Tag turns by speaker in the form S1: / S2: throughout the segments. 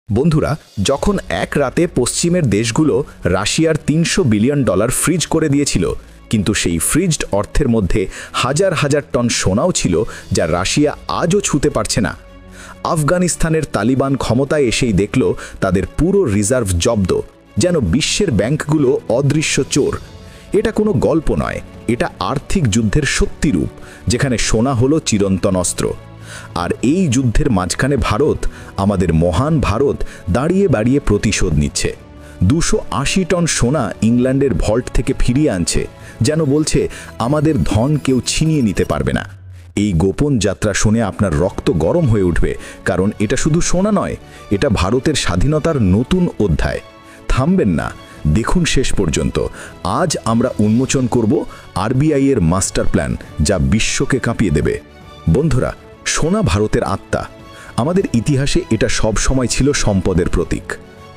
S1: বন্ধুরা, যখন এক রাতে পশ্চিমের দেশগুলো রাশিয়ার $300 বিলিয়ন ফ্রিজ করে দিয়েছিল, কিন্তু সেই ফ্রিজড অর্থের মধ্যে হাজার হাজার টন সোনাও ছিল যা রাশিয়া আজও ছুঁতে পারছে না। আফগানিস্তানের তালিবান ক্ষমতায় এসেই দেখল তাদের পুরো রিজার্ভ জব্দ, যেন বিশ্বের ব্যাংকগুলো অদৃশ্য চোর। এটা কোনো গল্প নয়, এটা আর্থিক যুদ্ধের সত্যি রূপ, যেখানে সোনা হলো চিরন্তন অস্ত্র। আর এই যুদ্ধের মাঝখানে ভারত, আমাদের মহান ভারত, দাঁড়িয়ে দাঁড়িয়ে প্রতিশোধ নিচ্ছে। 280 টন সোনা ইংল্যান্ডের ভল্ট থেকে ফিরিয়ে আনছে, যেন বলছে আমাদের ধন কেউ ছিনিয়ে নিতে পারবে না। এই গোপন যাত্রা শুনে আপনার রক্ত গরম হয়ে উঠবে, কারণ এটা শুধু সোনা নয়, এটা ভারতের স্বাধীনতার নতুন অধ্যায়। থামবেন না, দেখুন শেষ পর্যন্ত। আজ আমরা উন্মোচন করব আরবিআই এর মাস্টার প্ল্যান, যা বিশ্বকে কাঁপিয়ে দেবে। বন্ধুরা, সোনা ভারতের আত্মা। আমাদের ইতিহাসে এটা সব সময় ছিল সম্পদের প্রতীক।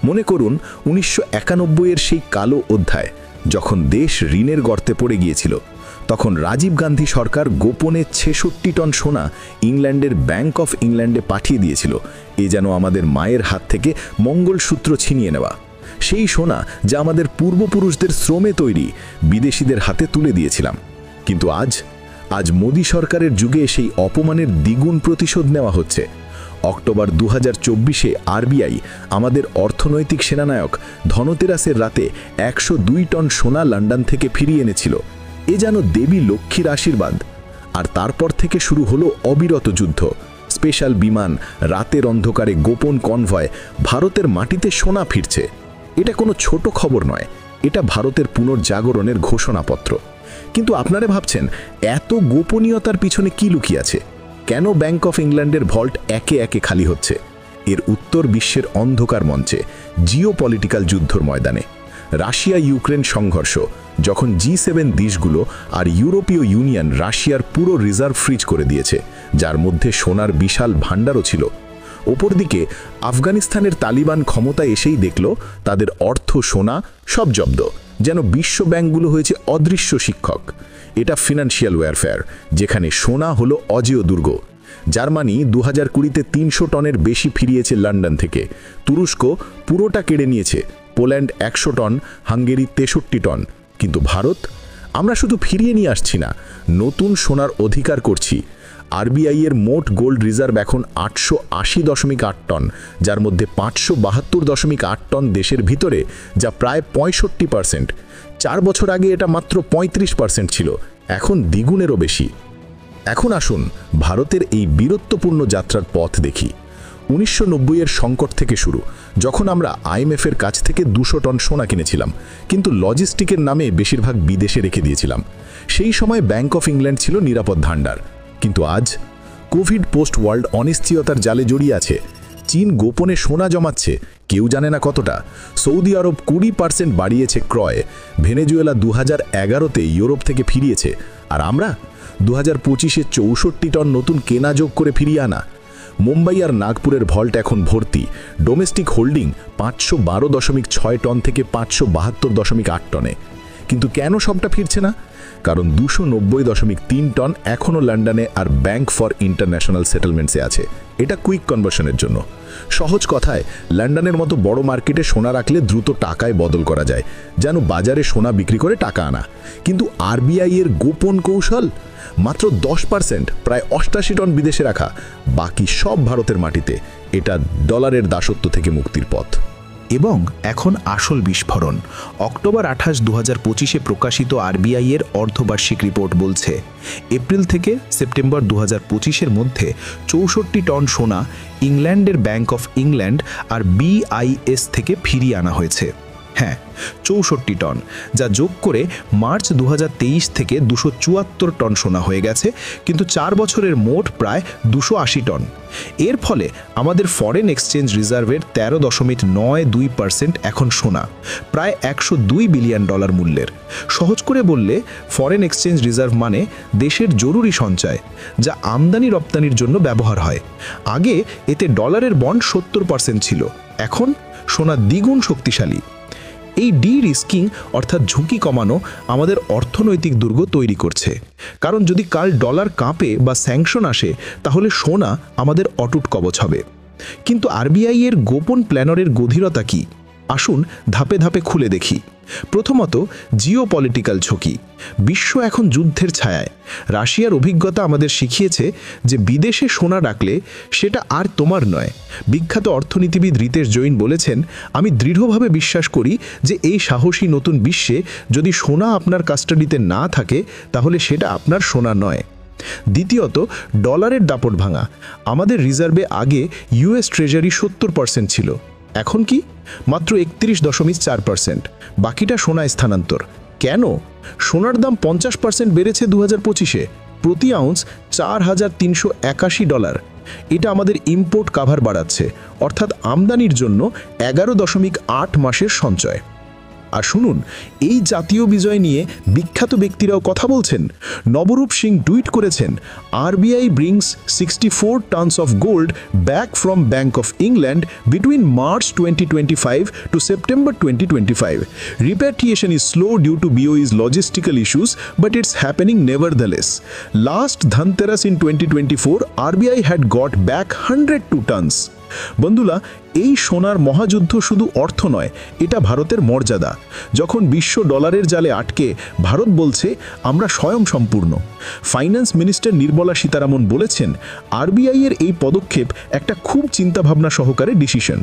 S1: মনে করুন 1991-এর সেই কালো অধ্যায়, যখন দেশ ঋণের গর্তে পড়ে গিয়েছিল। তখন রাজীব গান্ধী সরকার গোপনে 66 টন সোনা ইংল্যান্ডের ব্যাংক অফ ইংল্যান্ডে পাঠিয়ে দিয়েছিল। এ যেন আমাদের মায়ের হাত থেকে মঙ্গলসূত্র ছিনিয়ে নেওয়া। সেই সোনা, যা আমাদের পূর্বপুরুষদের শ্রমে তৈরি, বিদেশিদের হাতে তুলে দিয়েছিলাম। কিন্তু আজ মোদী সরকারের যুগে সেই অপমানের দ্বিগুণ প্রতিশোধ নেওয়া হচ্ছে। অক্টোবর 2024-এ আরবিআই, আমাদের অর্থনৈতিক সেনানায়ক, ধনতেরাসের রাতে 102 টন সোনা লন্ডন থেকে ফিরিয়ে এনেছিল। এ যেন দেবী লক্ষ্মীর আশীর্বাদ। আর তারপর থেকে শুরু হলো অবিরত যুদ্ধ। স্পেশাল বিমান, রাতের অন্ধকারে গোপন কনভয়, ভারতের মাটিতে সোনা ফিরছে। এটা কোনো ছোট খবর নয়, এটা ভারতের পুনর্জাগরণের ঘোষণাপত্র। কিন্তু আপনারা ভাবছেন, এত গোপনীয়তার পিছনে কি লুকিয়ে আছে? কেন ব্যাংক অফ ইংল্যান্ডের ভল্ট একে একে খালি হচ্ছে? এর উত্তর বিশ্বের অন্ধকার মঞ্চে, জিওপলিটিক্যাল যুদ্ধর ময়দানে। রাশিয়া ইউক্রেন সংঘর্ষ, যখন G7 দেশগুলো আর ইউরোপীয় ইউনিয়ন রাশিয়ার পুরো রিজার্ভ ফ্রিজ করে দিয়েছে, যার মধ্যে সোনার বিশাল ভাণ্ডারও ছিল। অপরদিকে আফগানিস্তানের তালিবান ক্ষমতায় এসেই দেখল তাদের অর্থ, সোনা সব জব্দ, যেন বিশ্ব ব্যাংকগুলো হয়েছে অদৃশ্য শিক্ষক। এটা ফিনান্সিয়াল ওয়ারফেয়ার, যেখানে সোনা হলো অজেয় দুর্গ। জার্মানি 2020-তে 300 টনের বেশি ফিরিয়েছে লন্ডন থেকে। তুরস্ক পুরোটা কেড়ে নিয়েছে। Poland 100 ton, Hungary 63 ton. কিন্তু ভারত, আমরা শুধু ফিরিয়ে নিয়ে আসছি না, নতুন সোনার অধিকার করছি। আরবিআই এর মোট গোল্ড রিজার্ভ এখন 880.8 টন, যার মধ্যে 572.8 টন দেশের ভিতরে, যা প্রায় 65%। 4 বছর আগে এটা মাত্র 35% ছিল, এখন দ্বিগুণেরও বেশি। এখন আসুন ভারতের এই বীরত্বপূর্ণ যাত্রার পথ দেখি। 1990-এর সংকট থেকে শুরু, যখন আমরা IMF এর কাছ থেকে 200 টন সোনা কিনেছিলাম, কিন্তু লজিস্টিকের নামে বেশিরভাগ বিদেশে রেখে দিয়েছিলাম। সেই সময় ব্যাংক অফ ইংল্যান্ড ছিল নিরাপদ ভাণ্ডার। কিন্তু আজ কোভিড পোস্ট ওয়ার্ল্ড অনিশ্চয়তার জালে জড়িয়ে আছে। চীন গোপনে সোনা জমাচ্ছে, কেউ জানে না কতটা। সৌদি আরব 20% বাড়িয়েছে ক্রয়। ভেনেজুয়েলা 2011-তে ইউরোপ থেকে ফিরিয়েছে। আর আমরা 2025-এ 64 টন নতুন কেনা যোগ করে ফিরিয়ে আনা। মুম্বাই আর নাগপুরের ভল্ট এখন ভর্তি। ডোমেস্টিক হোল্ডিং 512.6 টন থেকে 572.8 টনে। কিন্তু কেন সবটা ফিরছে না? কারণ 290.3 টন এখনও লন্ডনে আর ব্যাংক ফর ইন্টারন্যাশনাল সেটেলমেন্টসে আছে। এটা কুইক কনভার্সনের জন্য। সহজ কথায়, লন্ডনের মতো বড় মার্কেটে সোনা রাখলে দ্রুত টাকায় বদল করা যায়, যেন বাজারে সোনা বিক্রি করে টাকা আনা। কিন্তু আরবিআই এর গোপন কৌশল, মাত্র 10%, প্রায় 88 টন বিদেশে রাখা, বাকি সব ভারতের মাটিতে। এটা ডলারের দাসত্ব থেকে মুক্তির পথ।
S2: এবং এখন আসল বিস্ফোরণ। অক্টোবর 28, 2025-এ প্রকাশিত আরবিআই এর অর্ধবার্ষিক রিপোর্ট বলছে, এপ্রিল থেকে সেপ্টেম্বর 2025-এর মধ্যে 64 টন সোনা ইংল্যান্ডের ব্যাংক অফ ইংল্যান্ড আর BIS থেকে ফিরিয়ে আনা হয়েছে। হ্যাঁ, 64 টন, যা যোগ করে মার্চ 2023 থেকে 274 টন সোনা হয়ে গেছে, কিন্তু 4 বছরের মোট প্রায় 280 টন। এর ফলে আমাদের ফরেন এক্সচেঞ্জ রিজার্ভের 13.92% এখন সোনা, প্রায় $102 বিলিয়ন মূল্যের। সহজ করে বললে, ফরেন এক্সচেঞ্জ রিজার্ভ মানে দেশের জরুরি সঞ্চয়, যা আমদানি রপ্তানির জন্য ব্যবহার হয়। আগে এতে ডলারের বন্ড 70% ছিল, এখন সোনা দ্বিগুণ শক্তিশালী। এই ডি-রিস্কিং অর্থাৎ ঝুঁকি কমানো আমাদের অর্থনৈতিক দুর্গ তৈরি করছে। কারণ যদি কাল ডলার কাঁপে বা স্যাংশন আসে, তাহলে সোনা আমাদের অটুট কবচ হবে। কিন্তু আরবিআই এর গোপন প্ল্যানারের গভীরতা কি? আসুন ধাপে ধাপে খুলে দেখি। প্রথমত, জিওপলিটিক্যাল ঝুঁকি। বিশ্ব এখন যুদ্ধের ছায়ায়। রাশিয়ার অভিজ্ঞতা আমাদের শিখিয়েছে যে বিদেশে সোনা রাখলে সেটা আর তোমার নয়। বিখ্যাত অর্থনীতিবিদ রিতেশ জৈন বলেছেন, আমি দৃঢ়ভাবে বিশ্বাস করি যে এই সাহসী নতুন বিশ্বে যদি সোনা আপনার কাস্টাডিতে না থাকে তাহলে সেটা আপনার সোনা নয়। দ্বিতীয়ত, ডলারের দাপট ভাঙা। আমাদের রিজার্ভে আগে ইউএস ট্রেজারি 70% ছিল, এখন কি? মাত্র 31.4%। বাকিটা সোনায় স্থানান্তর। কেন? সোনার দাম 50% বেড়েছে 2025-এ, প্রতি আউন্স $4,381। এটা আমাদের ইম্পোর্ট কাভার বাড়াচ্ছে, অর্থাৎ আমদানির জন্য 11.8 মাসের সঞ্চয়। আর শুনুন, এই জাতীয় বিজয় নিয়ে বিখ্যাত ব্যক্তিরাও কথা বলছেন। নবরূপ সিং টুইট করেছেন, RBI brings 64 tonnes of gold back from bank of England between March 2025 to September 2025. Repatriation is slow due to BOE's logistical issues, but it's happening nevertheless. Last Dhanteras in 2024, RBI had got back 102 tons. বন্ধুরা, এই সোনার মহাযুদ্ধ শুধু অর্থ নয়, এটা ভারতের মর্যাদা। যখন বিশ্ব ডলারের জালে আটকে, ভারত বলছে আমরা স্বয়ংসম্পূর্ণ। ফাইন্যান্স মিনিস্টার নির্মলা সীতারামন বলেছেন, আরবিআই এর এই পদক্ষেপ একটা খুব চিন্তাভাবনা সহকারে ডিসিশন।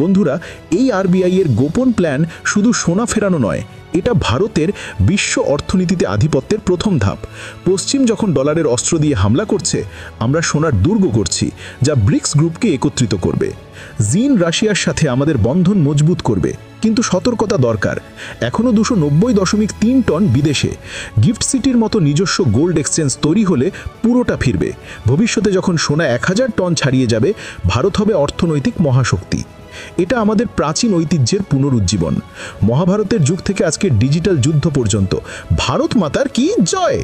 S2: বন্ধুরা, এই আরবিআই এর গোপন প্ল্যান শুধু সোনা ফেরানো নয়, এটা ভারতের বিশ্ব অর্থনীতিতে আধিপত্যের প্রথম ধাপ। পশ্চিম যখন ডলারের অস্ত্র দিয়ে হামলা করছে, আমরা সোনার দুর্গ করছি, যা ব্রিক্স গ্রুপকে একত্রিত করবে। চীন রাশিয়ার সাথে আমাদের বন্ধন মজবুত করবে, কিন্তু সতর্কতা দরকার। এখনও 290.3 টন বিদেশে। গিফট সিটির মতো নিজস্ব গোল্ড এক্সচেঞ্জ তৈরি হলে পুরোটা ফিরবে। ভবিষ্যতে যখন সোনা 1000 টন ছাড়িয়ে যাবে, ভারত হবে অর্থনৈতিক মহাশক্তি। এটা আমাদের প্রাচীন ঐতিহ্যের পুনরুজ্জীবন। মহাভারতের যুগ থেকে আজকের ডিজিটাল যুদ্ধ পর্যন্ত ভারত মাতার কি জয়।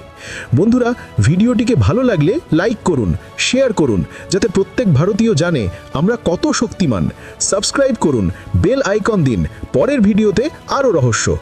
S2: বন্ধুরা, ভিডিওটিকে ভালো লাগলে লাইক করুন, শেয়ার করুন, যাতে প্রত্যেক ভারতীয় জানে আমরা কত শক্তিমান। সাবস্ক্রাইব করুন, বেল আইকন দিন। পরের ভিডিওতে আরও রহস্য।